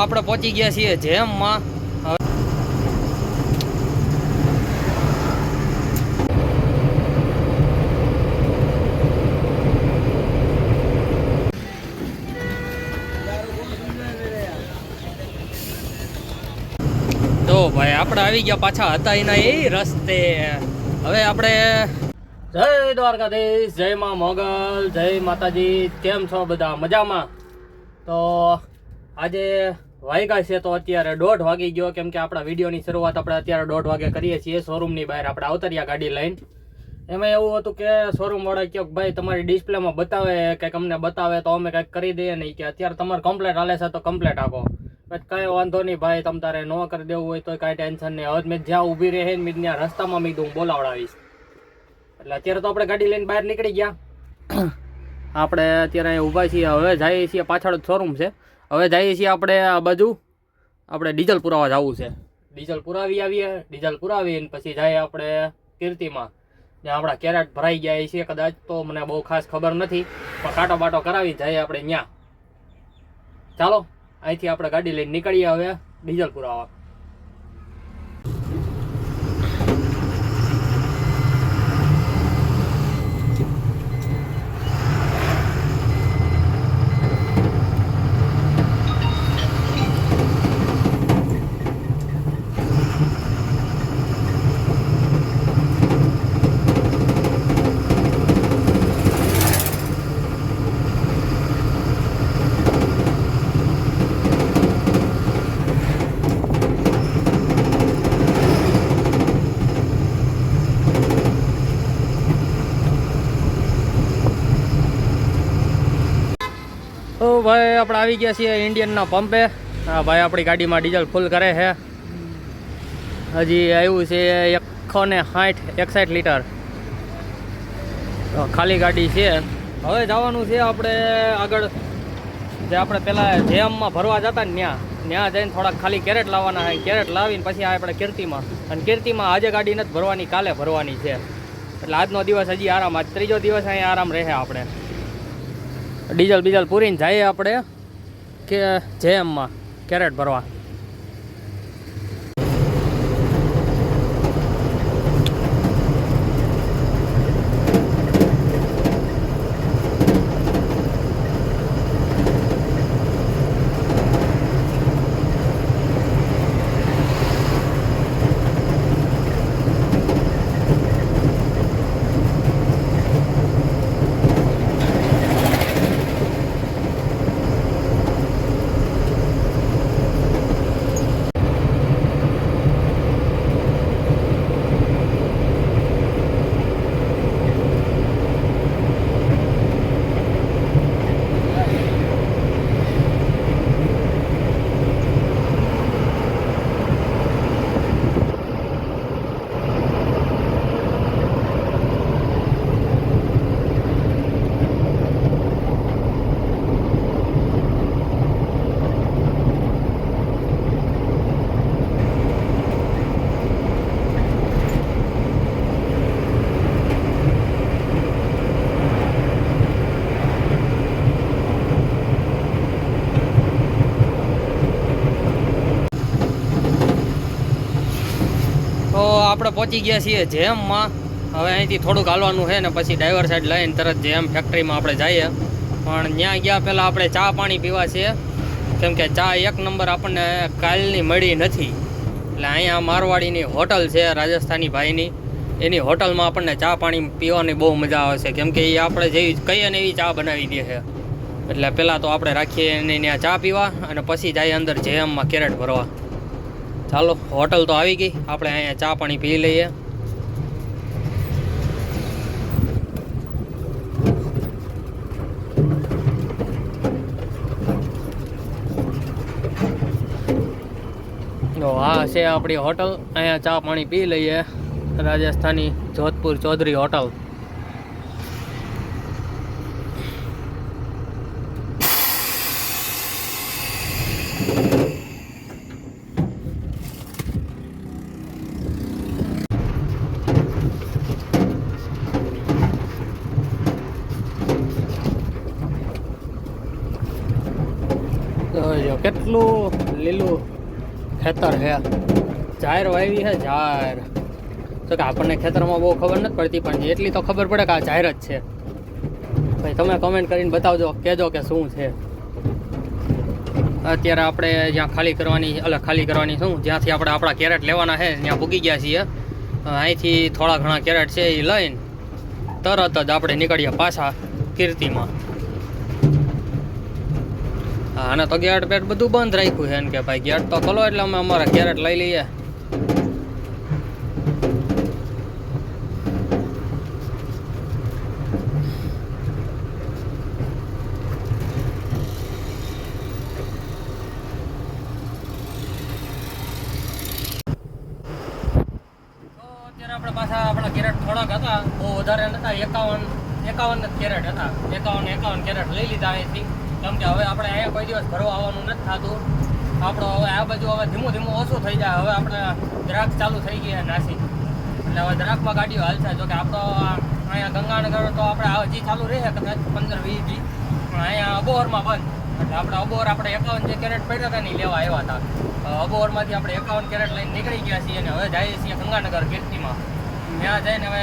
આપણે પહોંચી ગયા છીએ જેમમાં. તો ભાઈ આપણે આવી ગયા પાછા હતા એના એ રસ્તે. હવે આપણે જય દ્વારકાધીશ, જય માં મોગલ, જય માતાજી. કેમ છો બધા? મજામાં? તો આજે વાગ્યા છે તો અત્યારે 1:30 વાગી ગયો, કેમ કે આપણા વિડીયોની શરૂઆત આપણે અત્યારે 1:30 વાગે કરીએ છીએ. શોરૂમની બહાર આપણે આવતર્યા ગાડી લઈને. એમાં એવું હતું કે શોરૂમ વાળા કહ્યું કે ભાઈ તમારી ડિસ્પ્લેમાં બતાવે કંઈક, અમને બતાવે તો અમે કંઈક કરી દઈએ. નહીં કે અત્યારે તમારે કમ્પ્લેટ હાલે છે તો કમ્પ્લેટ આપો. કઈ વાંધો નહીં ભાઈ, તમ તારે ન કરી દેવું હોય તો કાંઈ ટેન્શન નહીં. હવે મેં જ્યાં ઊભી રહે ને મેં ત્યાં રસ્તામાં મેં હું બોલાવડાવીશ. એટલે અત્યારે તો આપણે ગાડી લઈને બહાર નીકળી ગયા. આપણે અત્યારે ઊભા છીએ. હવે જઈએ છીએ, પાછળ જ શોરૂમ છે. હવે જઈએ છીએ આપણે આ બાજુ, આપણે ડીઝલ પુરાવા જવું છે. ડીઝલ પુરાવીને પછી જઈએ આપણે કીર્તિમાં, જ્યાં આપણા કેરેટ ભરાઈ ગયા છે કદાચ, તો મને બહુ ખાસ ખબર નથી, પણ કાંટો બાટો કરાવી જઈએ આપણે ત્યાં. ચાલો અહીંથી આપણે ગાડી લઈને નીકળીએ હવે ડીઝલ પુરાવા. તો ભાઈ આપણે આવી ગયા છીએ ઇન્ડિયનના પંપે. હા ભાઈ આપણી ગાડીમાં ડીઝલ ફૂલ કરે છે. હજી આવ્યું છે 161 લીટર ખાલી ગાડી છે. હવે જવાનું છે આપણે આગળ, જે આપણે પહેલાં જેમમાં ભરવા જતા ને ત્યાં જઈને થોડાક ખાલી કેરેટ લાવવાના છે. કેરેટ લાવીને પછી આપણે કીર્તિમાં, અને કીર્તિમાં આજે ગાડી નથી ભરવાની, કાલે ભરવાની છે. એટલે આજનો દિવસ હજી આરામ, આજ ત્રીજો દિવસ અહીંયા આરામ રહે. આપણે ડીઝલ બીજલ પૂરીને જઈએ આપણે કે જેમમાં કેરેટ ભરવા. તો આપણે પહોંચી ગયા છીએ જેમમાં. હવે અહીંથી થોડુંક હાલવાનું છે ને પછી ડ્રાઈવર સાઈડ લઈને તરત જેમ ફેક્ટરીમાં આપણે જઈએ. પણ ત્યાં ગયા પહેલાં આપણે ચા પાણી પીવા છે, કેમ કે ચા એક નંબર આપણને કાલની મળી નથી. એટલે અહીંયા મારવાડીની હોટલ છે રાજસ્થાની ભાઈની, એની હોટલમાં આપણને ચા પાણી પીવાની બહુ મજા આવે છે, કેમ કે એ આપણે જેવી કહીએ ને એવી ચા બનાવી દે છે. એટલે પહેલાં તો આપણે રાખીએ એને ત્યાં ચા પીવા અને પછી જઈએ અંદર જેમમાં કેરેટ ભરવા. ચાલો હોટલ તો આવી ગઈ, આપણે અહીંયા ચા પાણી પી લઈએ. તો આ છે આપણી હોટલ, અહીંયા ચા પાણી પી લઈએ. રાજસ્થાની જોધપુર ચૌધરી હોટલ. કેટલું લીલું ખેતર છે, જાહેર વાવી છે જાહેર. તો કે આપણને ખેતરમાં બહુ ખબર નથી પડતી, પણ એટલી તો ખબર પડે કે આ જાહેર જ છે. ભાઈ તમે કમેન્ટ કરીને બતાવજો, કહેજો કે શું છે. અત્યારે આપણે જ્યાં ખાલી કરવાની શું જ્યાંથી આપણે આપણા કેરેટ લેવાના છે ત્યાં પૂગી ગયા છીએ. અહીંથી થોડા ઘણા કેરેટ છે એ લઈને તરત જ આપણે નીકળીએ પાછા કીર્તિમાં. આને તો ગેટ પેટ બધું બંધ રાખ્યું છે ને કે ભાઈ ગેટ તો ખોલો એટલે અમે અમારા કેરેટ લઈ લઈએ. આપણે પાછા આપણા કેરેટ થોડાક હતા, બહુ વધારે નતા, 51 કેરેટ હતા. 51 કેરેટ લઈ લીધા અહીંથી, કેમ કે હવે આપણે અહીંયા કોઈ દિવસ ભરવા આવવાનું નથી થતું. આપણો હવે આ બાજુ હવે ધીમું ઓછું થઈ જાય. હવે આપણે દ્રાક્ષ ચાલુ થઈ ગઈ નાસી, એટલે હવે દ્રાક્ષમાં ગાડીઓ હાલશે. જોકે આપણો અહીંયા ગંગાનગર તો આપણે હજી ચાલુ રહે કદાચ 15-20 દી, પણ અહીંયા અબોહરમાં બંધ. એટલે આપણે અબોહર આપણે 51 જે કેરેટ પડ્યા હતા ને લેવા આવ્યા હતા. અબોહરમાંથી આપણે 51 કેરેટ લઈને નીકળી ગયા છીએ અને હવે જઈએ છીએ ગંગાનગર કીર્તિમાં. ત્યાં જઈને હવે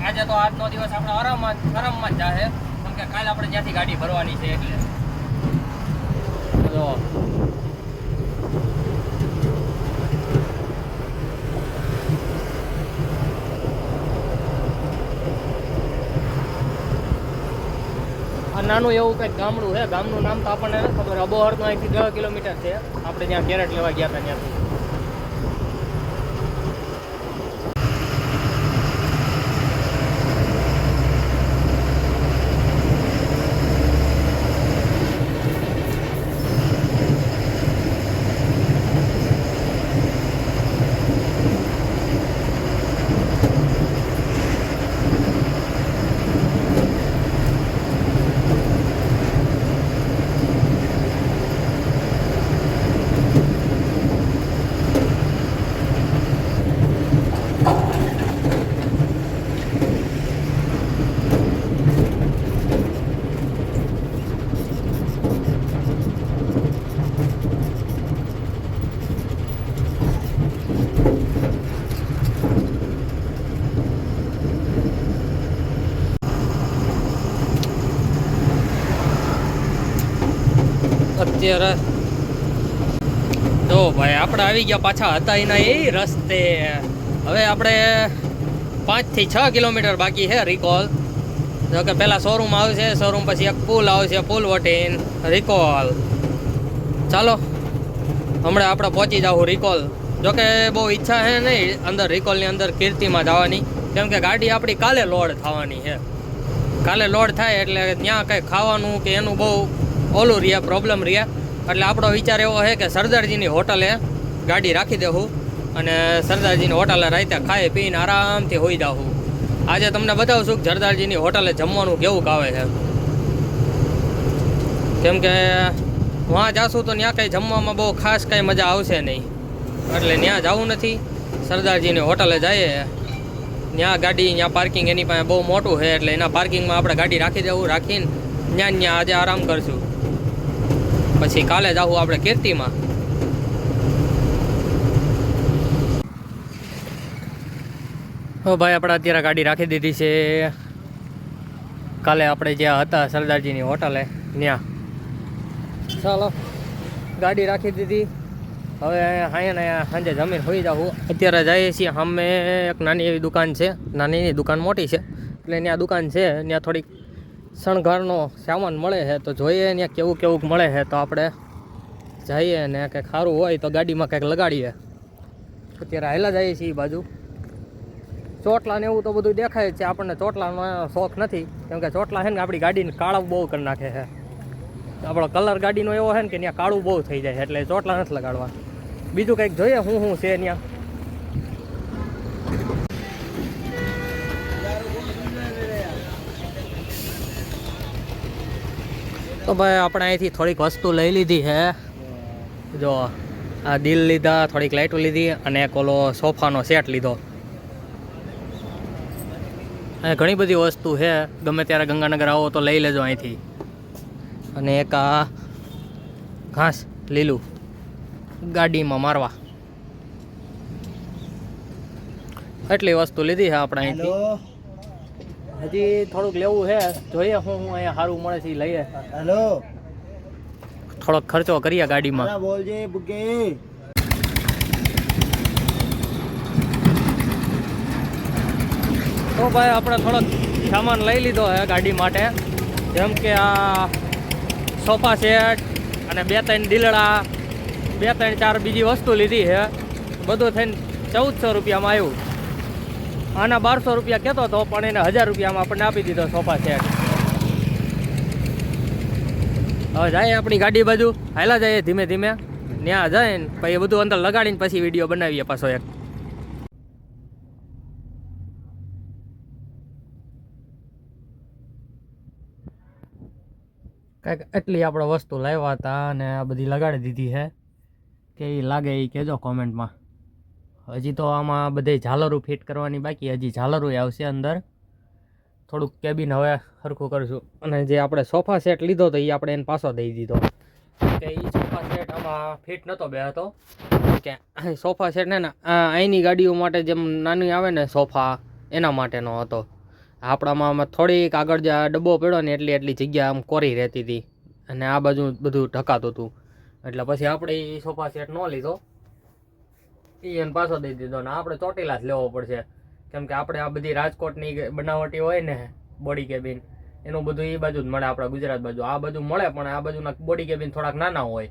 આજે તો આજનો દિવસ આપણે આરામમાં જ જાય, કેમ કે કાલે આપણે જ્યાંથી ગાડી ભરવાની છે એટલે. જો આ નાનું એવું કંઈક ગામડું છે, ગામનું નામ તો આપણને નથી ખબર. અબોહરનો અહીંથી 10 કિલોમીટર છે. આપણે જ્યાં કેરેટ લેવા ગયા હતા ત્યાંથી. અત્યારે જો ભાઈ આપણે આવી ગયા પાછા હતા એના એ રસ્તે. હવે આપણે 5 થી 6 કિલોમીટર બાકી છે રિકોલ. જો કે પહેલાં શોરૂમ આવશે, શોરૂમ પછી એક પુલ આવશે, પુલ વટીન રિકોલ. ચાલો હમણાં આપણે પહોંચી જાવ રિકોલ. જોકે બહુ ઈચ્છા છે નહીં અંદર રિકોલની અંદર કીર્તિમાં જવાની, કેમ કે ગાડી આપણી કાલે લોડ થવાની છે. કાલે લોડ થાય એટલે ત્યાં કંઈ ખાવાનું કે એનું બહુ ઓલું રહે, પ્રોબ્લેમ રહે. એટલે આપણો વિચાર એવો છે કે સરદારજીની હોટલે ગાડી રાખી દેવું અને સરદારજીની હોટલે રાતે ખાઈ પીને આરામથી હોઈ જાઉં. આજે તમને બતાવશું કે સરદારજીની હોટલે જમવાનું કેવું આવે છે, કેમ કે વहाँ જાશું તો ત્યાં કંઈ જમવામાં બહુ ખાસ કંઈ મજા આવશે નહીં. એટલે ત્યાં જવું નથી, સરદારજીની હોટલે જઈએ. ત્યાં ગાડી, ત્યાં પાર્કિંગ એની પાસે બહુ મોટું છે, એટલે એના પાર્કિંગમાં આપણે ગાડી રાખી દેવું. રાખીને ત્યાં આજે આરામ કરશું. પછી કાલે જાવું આપણે કીર્તિમાં. હો ભાઈ આપણે અત્યારે ગાડી રાખી દીધી છે. કાલે આપણે જ્યાં હતા સરદારજીની હોટલે ત્યાં. ચાલો ગાડી રાખી દીધી. હવે અહીંયા સાંજે જમીન હોઈ જાઉં. અત્યારે જઈએ છીએ સામે એક નાની એવી દુકાન છે. નાની દુકાન મોટી છે એટલે ત્યાં દુકાન છે, ત્યાં થોડીક શણગારનો સામાન મળે છે. તો જોઈએ ત્યાં કેવું મળે છે. તો આપણે જઈએ ને કંઈક સારું હોય તો ગાડીમાં કંઈક લગાડીએ. અત્યારે હાલા જઈએ છીએ એ બાજુ. ચોટલા ને એવું તો બધું દેખાય છે. આપણને ચોટલાનો શોખ નથી, કેમ કે ચોટલા છે ને આપણી ગાડીને કાળું બહુ કરી નાખે છે. આપણો કલર ગાડીનો એવો છે ને કે ત્યાં કાળું બહુ થઈ જાય, એટલે ચોટલા નથી લગાડવા. બીજું કંઈક જોઈએ શું છે ત્યાં. તો ભાઈ આપણે અહીંથી થોડીક વસ્તુ લઈ લીધી છે. જો આ દિલ લીધા, થોડીક લાઇટો લીધી અને એક ઓલો સોફાનો સેટ લીધો. અહીં ઘણી બધી વસ્તુ છે, ગમે ત્યારે ગંગાનગર આવો તો લઈ લેજો અહીંથી. અને એક આ ઘાસ લીલું ગાડીમાં મારવા. એટલી વસ્તુ લીધી છે આપણે અહીંથી. હજી થોડુંક લેવું છે, જોઈએ હું અહીંયા સારું મળે છે એ લઈએ. હેલો, થોડોક ખર્ચો કરીએ ગાડીમાં. બોલજે બુકે. તો ભાઈ આપણે થોડોક સામાન લઈ લીધો છે ગાડી માટે, જેમ કે આ સોફા સેટ અને 2-3 દીલડા, 2-4 બીજી વસ્તુ લીધી છે. બધું થઈને 1400 રૂપિયામાં આવ્યું. આના 1200 રૂપિયા કહેતો હતો, પણ એને 1000 રૂપિયામાં આપણને આપી દીધો સોફા સેટ. હવે જાય આપણી ગાડી બાજુ, હાલા જઈએ ધીમે ધીમે. ત્યાં જાય ને પછી બધું અંદર લગાડીને પછી વિડીયો બનાવીએ પાછો એક. કંઈક એટલી આપણે વસ્તુ લાવ્યા હતા અને આ બધી લગાડી દીધી છે. કેવી લાગે એ કહેજો કોમેન્ટમાં. હજી તો આમાં બધે ઝાલરું ફિટ કરવાની બાકી, હજી ઝાલરું આવશે અંદર. થોડુંક કેબિન હવે સરખું કરીશું. અને જે આપણે સોફા સેટ લીધો તો એ આપણે એને પાછો દઈ દીધો, કે એ સોફા સેટ આમાં ફિટ નહોતો બેહતો. કે સોફા સેટ ને અહીંની ગાડીઓ માટે જેમ નાની આવે ને સોફા, એના માટેનો હતો. આપણામાં થોડીક આગળ જે ડબ્બો પડ્યો ને એટલી જગ્યા આમ કોરી રહેતી હતી અને આ બાજુ બધું ઢકાતું હતું. એટલે પછી આપણે એ સોફા સેટ ન લીધો, એ એને પાછો દઈ દીધો. ને આપણે ચોટીલા જ લેવો પડશે, કેમ કે આપણે આ બધી રાજકોટની બનાવટી હોય ને બોડી કેબિન, એનું બધું એ બાજુ જ મળે. આપણા ગુજરાત બાજુ આ બાજુ મળે, પણ આ બાજુના બોડી કેબિન થોડાક નાના હોય.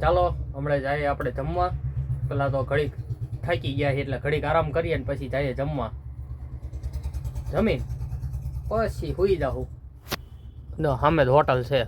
ચાલો હમણાં જઈએ આપણે જમવા. પેલા તો ઘડીક થાકી ગયા છે એટલે ઘડીક આરામ કરીએ ને પછી જઈએ જમવા. જમીન પછી હુઈ જાઉં. સામે જ હોટલ છે.